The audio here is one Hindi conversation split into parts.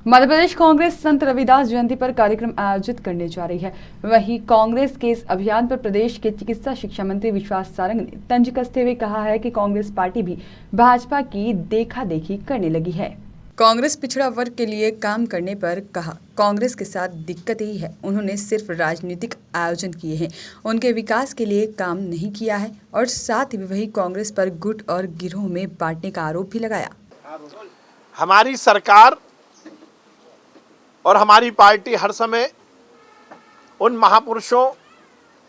मध्य प्रदेश कांग्रेस संत रविदास जयंती पर कार्यक्रम आयोजित करने जा रही है। वहीं कांग्रेस के इस अभियान पर प्रदेश के चिकित्सा शिक्षा मंत्री विश्वास सारंग ने तंज कसते हुए कहा है कि कांग्रेस पार्टी भी भाजपा की देखा देखी करने लगी है। कांग्रेस पिछड़ा वर्ग के लिए काम करने पर कहा, कांग्रेस के साथ दिक्कत यही है, उन्होंने सिर्फ राजनीतिक आयोजन किए हैं, उनके विकास के लिए काम नहीं किया है। और साथ ही वही कांग्रेस पर गुट और गिरोह में बांटने का आरोप भी लगाया। हमारी सरकार और हमारी पार्टी हर समय उन महापुरुषों,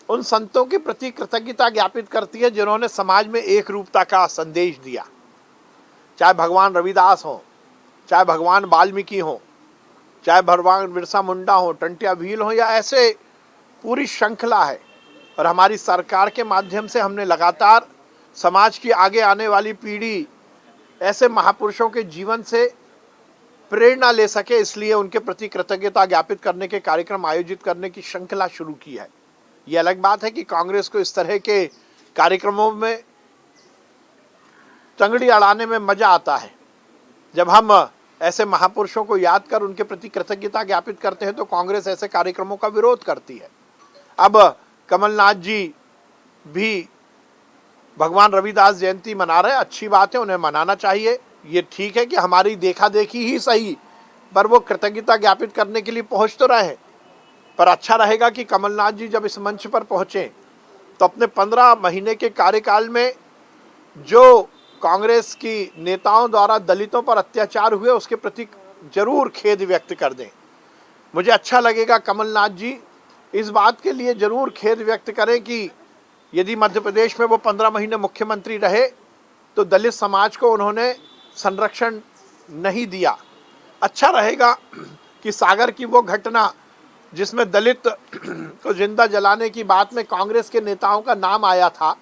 उन संतों के प्रति कृतज्ञता ज्ञापित करती है जिन्होंने समाज में एक रूपता का संदेश दिया। चाहे भगवान रविदास हो, चाहे भगवान वाल्मीकि हो, चाहे भगवान बिरसा मुंडा हो, टंटिया भील हो, या ऐसे पूरी श्रृंखला है। और हमारी सरकार के माध्यम से हमने लगातार समाज की आगे आने वाली पीढ़ी ऐसे महापुरुषों के जीवन से प्रेरणा ले सके, इसलिए उनके प्रति कृतज्ञता ज्ञापित करने के कार्यक्रम आयोजित करने की श्रृंखला शुरू की है। ये अलग बात है कि कांग्रेस को इस तरह के कार्यक्रमों में टंगड़ी अड़ाने में मजा आता है। जब हम ऐसे महापुरुषों को याद कर उनके प्रति कृतज्ञता ज्ञापित करते हैं तो कांग्रेस ऐसे कार्यक्रमों का विरोध करती है। अब कमलनाथ जी भी भगवान रविदास जयंती मना रहे हैं, अच्छी बात है, उन्हें मनाना चाहिए। ये ठीक है कि हमारी देखा देखी ही सही, पर वो कृतज्ञता ज्ञापित करने के लिए पहुंच तो रहे हैं। पर अच्छा रहेगा कि कमलनाथ जी जब इस मंच पर पहुंचे तो अपने 15 महीने के कार्यकाल में जो कांग्रेस की नेताओं द्वारा दलितों पर अत्याचार हुए उसके प्रति जरूर खेद व्यक्त कर दें। मुझे अच्छा लगेगा कमलनाथ जी इस बात के लिए जरूर खेद व्यक्त करें कि यदि मध्य प्रदेश में वो 15 महीने मुख्यमंत्री रहे तो दलित समाज को उन्होंने संरक्षण नहीं दिया। अच्छा रहेगा कि सागर की वो घटना जिसमें दलित को जिंदा जलाने की बात में कांग्रेस के नेताओं का नाम आया था,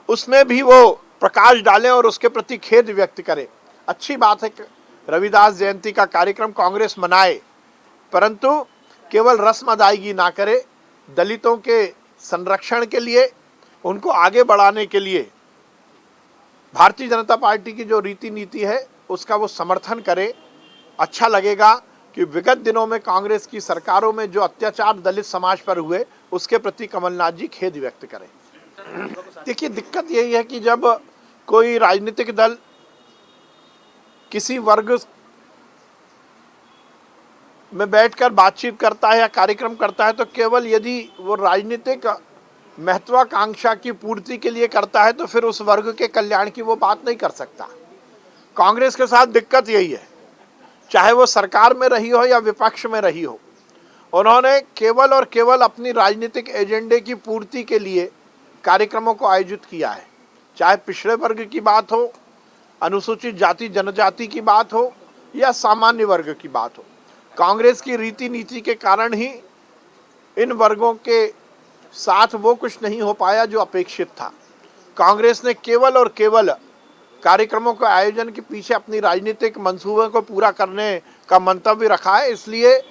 उसमें भी वो प्रकाश डालें और उसके प्रति खेद व्यक्त करें। अच्छी बात है कि रविदास जयंती का कार्यक्रम कांग्रेस मनाए, परंतु केवल रस्म अदायगी ना करे। दलितों के संरक्षण के लिए, उनको आगे बढ़ाने के लिए भारतीय जनता पार्टी की जो रीति नीति है उसका वो समर्थन करे। अच्छा लगेगा कि विगत दिनों में कांग्रेस की सरकारों में जो अत्याचार दलित समाज पर हुए उसके प्रति कमलनाथ जी खेद व्यक्त करें। देखिए, दिक्कत यही है कि जब कोई राजनीतिक दल किसी वर्ग में बैठकर बातचीत करता है या कार्यक्रम करता है तो केवल यदि वो राजनीतिक महत्वाकांक्षा की पूर्ति के लिए करता है तो फिर उस वर्ग के कल्याण की वो बात नहीं कर सकता। कांग्रेस के साथ दिक्कत यही है, चाहे वो सरकार में रही हो या विपक्ष में रही हो, उन्होंने केवल और केवल अपनी राजनीतिक एजेंडे की पूर्ति के लिए कार्यक्रमों को आयोजित किया है। चाहे पिछड़े वर्ग की बात हो, अनुसूचित जाति जनजाति की बात हो या सामान्य वर्ग की बात हो, कांग्रेस की रीति नीति के कारण ही इन वर्गों के साथ वो कुछ नहीं हो पाया जो अपेक्षित था। कांग्रेस ने केवल और केवल कार्यक्रमों के आयोजन के पीछे अपनी राजनीतिक मंसूबों को पूरा करने का मंतव्य रखा है, इसलिए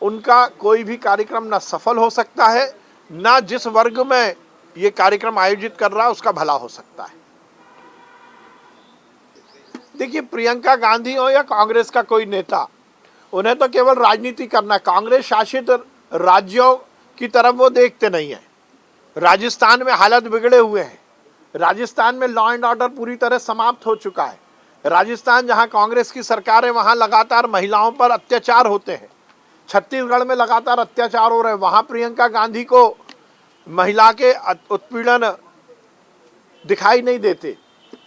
उनका कोई भी कार्यक्रम न सफल हो सकता है, न जिस वर्ग में ये कार्यक्रम आयोजित कर रहा है उसका भला हो सकता है। देखिए, प्रियंका गांधी हो या कांग्रेस का कोई नेता, उन्हें तो केवल राजनीति करना है। कांग्रेस शासित राज्यों की तरफ वो देखते नहीं है। राजस्थान में हालत बिगड़े हुए हैं। राजस्थान में लॉ एंड ऑर्डर पूरी तरह समाप्त हो चुका है। राजस्थान जहां कांग्रेस की सरकार है वहां लगातार महिलाओं पर अत्याचार होते हैं। छत्तीसगढ़ में लगातार अत्याचार हो रहे हैं, वहां प्रियंका गांधी को महिला के उत्पीड़न दिखाई नहीं देते।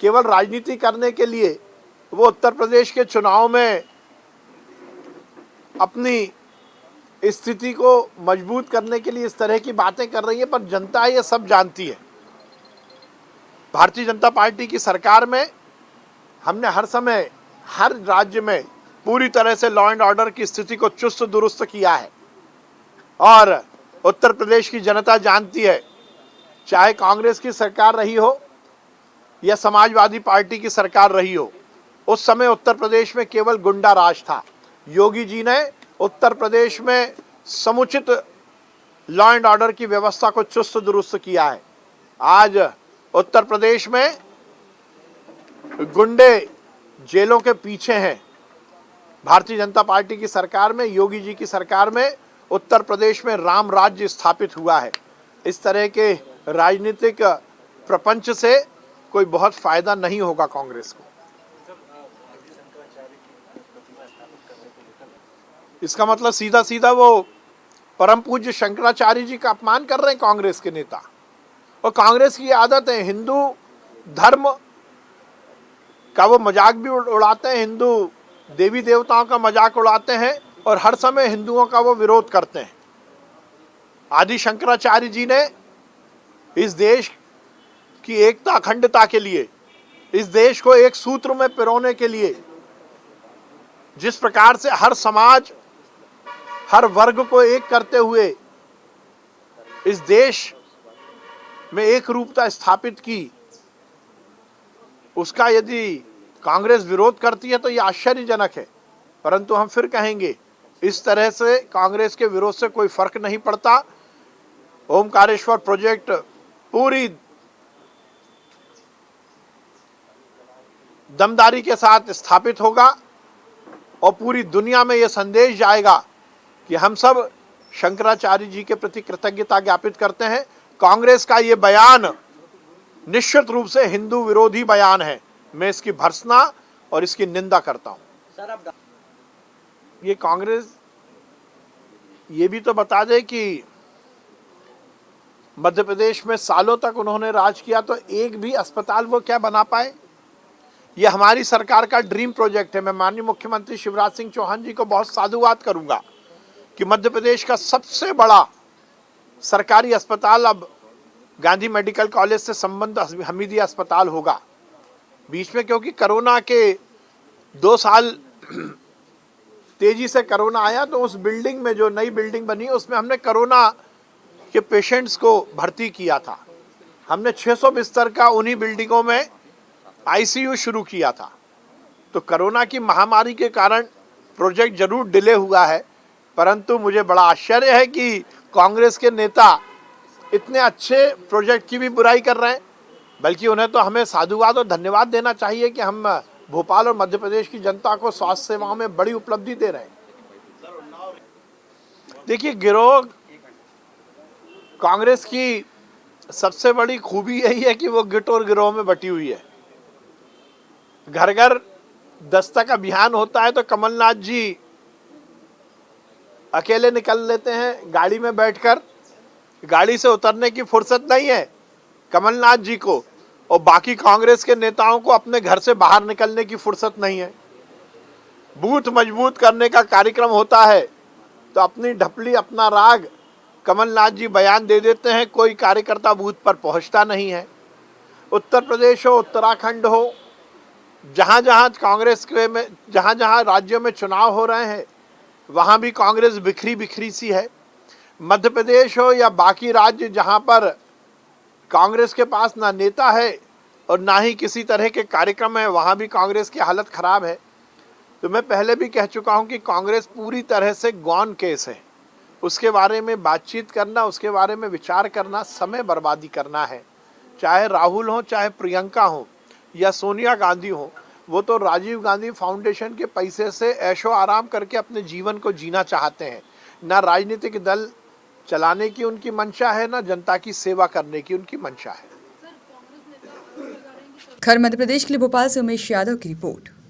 केवल राजनीति करने के लिए वो उत्तर प्रदेश के चुनाव में अपनी स्थिति को मजबूत करने के लिए इस तरह की बातें कर रही है, पर जनता ये सब जानती है। भारतीय जनता पार्टी की सरकार में हमने हर समय हर राज्य में पूरी तरह से लॉ एंड ऑर्डर की स्थिति को चुस्त दुरुस्त किया है और उत्तर प्रदेश की जनता जानती है, चाहे कांग्रेस की सरकार रही हो या समाजवादी पार्टी की सरकार रही हो, उस समय उत्तर प्रदेश में केवल गुंडा राज था। योगी जी ने उत्तर प्रदेश में समुचित लॉ एंड ऑर्डर की व्यवस्था को चुस्त दुरुस्त किया है। आज उत्तर प्रदेश में गुंडे जेलों के पीछे हैं, भारतीय जनता पार्टी की सरकार में, योगी जी की सरकार में उत्तर प्रदेश में राम राज्य स्थापित हुआ है। इस तरह के राजनीतिक प्रपंच से कोई बहुत फायदा नहीं होगा कांग्रेस को। इसका मतलब सीधा सीधा वो परम पूज्य शंकराचार्य जी का अपमान कर रहे हैं कांग्रेस के नेता। और कांग्रेस की आदत है, हिंदू धर्म का वो मजाक भी उड़ाते हैं, हिंदू देवी देवताओं का मजाक उड़ाते हैं और हर समय हिंदुओं का वो विरोध करते हैं। आदि शंकराचार्य जी ने इस देश की एकता अखंडता के लिए, इस देश को एक सूत्र में पिरोने के लिए जिस प्रकार से हर समाज, हर वर्ग को एक करते हुए इस देश में एक रूपता स्थापित की, उसका यदि कांग्रेस विरोध करती है तो यह आश्चर्यजनक है। परंतु हम फिर कहेंगे, इस तरह से कांग्रेस के विरोध से कोई फर्क नहीं पड़ता। ओमकारेश्वर प्रोजेक्ट पूरी दमदारी के साथ स्थापित होगा और पूरी दुनिया में यह संदेश जाएगा कि हम सब शंकराचार्य जी के प्रति कृतज्ञता ज्ञापित करते हैं। कांग्रेस का ये बयान निश्चित रूप से हिंदू विरोधी बयान है। मैं इसकी भर्त्सना और इसकी निंदा करता हूं। ये कांग्रेस ये भी तो बता दे कि मध्य प्रदेश में सालों तक उन्होंने राज किया तो एक भी अस्पताल वो क्या बना पाए? ये हमारी सरकार का ड्रीम प्रोजेक्ट है। मैं माननीय मुख्यमंत्री शिवराज सिंह चौहान जी को बहुत साधुवाद करूंगा कि मध्य प्रदेश का सबसे बड़ा सरकारी अस्पताल अब गांधी मेडिकल कॉलेज से संबंध हमीदिया अस्पताल होगा। बीच में क्योंकि कोरोना के 2 साल तेजी से कोरोना आया तो उस बिल्डिंग में, जो नई बिल्डिंग बनी, उसमें हमने कोरोना के पेशेंट्स को भर्ती किया था। हमने 600 बिस्तर का उन्हीं बिल्डिंगों में आईसीयू शुरू किया था। तो कोरोना की महामारी के कारण प्रोजेक्ट जरूर डिले हुआ है, परंतु मुझे बड़ा आश्चर्य है कि कांग्रेस के नेता इतने अच्छे प्रोजेक्ट की भी बुराई कर रहे हैं। बल्कि उन्हें तो हमें साधुवाद और धन्यवाद देना चाहिए कि हम भोपाल और मध्य प्रदेश की जनता को स्वास्थ्य सेवाओं में बड़ी उपलब्धि दे रहे हैं। देखिए, गिरोह कांग्रेस की सबसे बड़ी खूबी यही है कि वो गिट और गिरोह में बटी हुई है। घर घर दस्तक अभियान होता है तो कमलनाथ जी अकेले निकल लेते हैं गाड़ी में बैठकर। गाड़ी से उतरने की फुर्सत नहीं है कमलनाथ जी को, और बाकी कांग्रेस के नेताओं को अपने घर से बाहर निकलने की फुर्सत नहीं है। बूथ मजबूत करने का कार्यक्रम होता है तो अपनी ढपली, अपना राग कमलनाथ जी बयान दे देते हैं, कोई कार्यकर्ता बूथ पर पहुंचता नहीं है। उत्तर प्रदेश हो, उत्तराखंड हो, जहां जहां कांग्रेस के में, जहां जहां राज्यों में चुनाव हो रहे हैं वहां भी कांग्रेस बिखरी बिखरी सी है। मध्य प्रदेश हो या बाकी राज्य जहां पर कांग्रेस के पास ना नेता है और ना ही किसी तरह के कार्यक्रम है, वहां भी कांग्रेस की हालत खराब है। तो मैं पहले भी कह चुका हूं कि कांग्रेस पूरी तरह से गॉन केस है। उसके बारे में बातचीत करना, उसके बारे में विचार करना समय बर्बादी करना है। चाहे राहुल हो, चाहे प्रियंका हो या सोनिया गांधी हो, वो तो राजीव गांधी फाउंडेशन के पैसे से ऐशो आराम करके अपने जीवन को जीना चाहते हैं। ना राजनीतिक दल चलाने की उनकी मंशा है, ना जनता की सेवा करने की उनकी मंशा है। खैर, मध्य प्रदेश के लिए भोपाल से उमेश यादव की रिपोर्ट।